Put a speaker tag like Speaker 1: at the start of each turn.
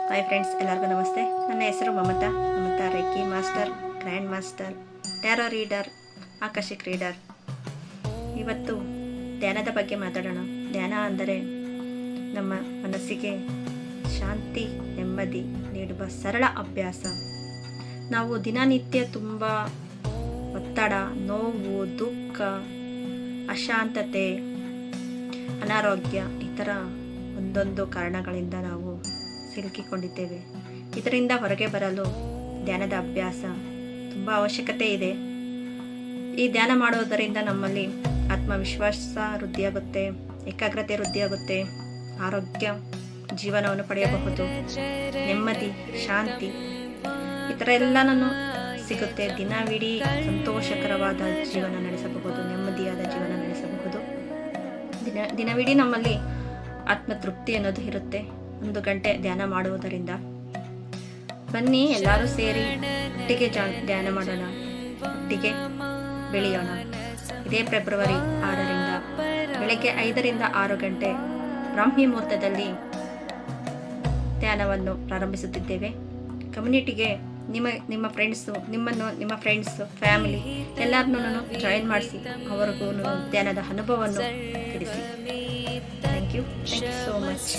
Speaker 1: Hi friends, ಎಲ್ಲರಿಗೂ ನಮಸ್ತೆ. ನನ್ನ ಹೆಸರು Mamata reiki master, grand master, tarot reader, akashic reader. ಇವತ್ತು ಧ್ಯಾನದ ಬಗ್ಗೆ ಮಾತಾಡೋಣ. ಧ್ಯಾನ ಅಂದರೆ ನಮ್ಮ ಮನಸ್ಸಿಗೆ ಶಾಂತಿ, ನೆಮ್ಮದಿ ನೀಡುವ ಸರಳ ಅಭ್ಯಾಸ. ನಾವು ದಿನನಿತ್ಯ ತುಂಬ ಒತ್ತಡ, ನೋವು, ದುಃಖ, ಅಶಾಂತತೆ, ಅನಾರೋಗ್ಯ ಈ ಥರ ಒಂದೊಂದು ಕಾರಣಗಳಿಂದ ನಾವು ಸಿಲುಕಿಕೊಂಡಿದ್ದೇವೆ. ಇದರಿಂದ ಹೊರಗೆ ಬರಲು ಧ್ಯಾನದ ಅಭ್ಯಾಸ ತುಂಬ ಅವಶ್ಯಕತೆ ಇದೆ. ಈ ಧ್ಯಾನ ಮಾಡುವುದರಿಂದ ನಮ್ಮಲ್ಲಿ ಆತ್ಮವಿಶ್ವಾಸ ವೃದ್ಧಿಯಾಗುತ್ತೆ, ಏಕಾಗ್ರತೆ ವೃದ್ಧಿಯಾಗುತ್ತೆ, ಆರೋಗ್ಯ ಜೀವನವನ್ನು ಪಡೆಯಬಹುದು, ನೆಮ್ಮದಿ, ಶಾಂತಿ ಈ ಥರ ಎಲ್ಲನೂ ಸಿಗುತ್ತೆ. ದಿನವಿಡೀ ಸಂತೋಷಕರವಾದ ಜೀವನ ನಡೆಸಬಹುದು, ನೆಮ್ಮದಿಯಾದ ಜೀವನ ನಡೆಸಬಹುದು. ದಿನವಿಡೀ ನಮ್ಮಲ್ಲಿ ಆತ್ಮತೃಪ್ತಿ ಅನ್ನೋದು ಇರುತ್ತೆ 1 ಗಂಟೆ ಧ್ಯಾನ ಮಾಡುವುದರಿಂದ. ಬನ್ನಿ ಎಲ್ಲರೂ ಸೇರಿ ಒಟ್ಟಿಗೆ ಧ್ಯಾನ ಮಾಡೋಣ, ಒಟ್ಟಿಗೆ ಬೆಳೆಯೋಣ. ಇದೇ ಫೆಬ್ರವರಿ 6ರಿಂದ ಬೆಳಗ್ಗೆ 5ರಿಂದ 6 ಗಂಟೆ ಬ್ರಾಹ್ಮಿ ಮುಹೂರ್ತದಲ್ಲಿ ಧ್ಯಾನವನ್ನು ಪ್ರಾರಂಭಿಸುತ್ತಿದ್ದೇವೆ. ಕಮ್ಯುನಿಟಿಗೆ ನಿಮ್ಮ ಫ್ರೆಂಡ್ಸು ಫ್ಯಾಮಿಲಿ ಎಲ್ಲರನ್ನೂ ಜಾಯಿನ್ ಮಾಡಿಸಿ, ಅವರಿಗೂ ಧ್ಯಾನದ ಅನುಭವವನ್ನು ತಿಳಿಸಿ. Thank you so much.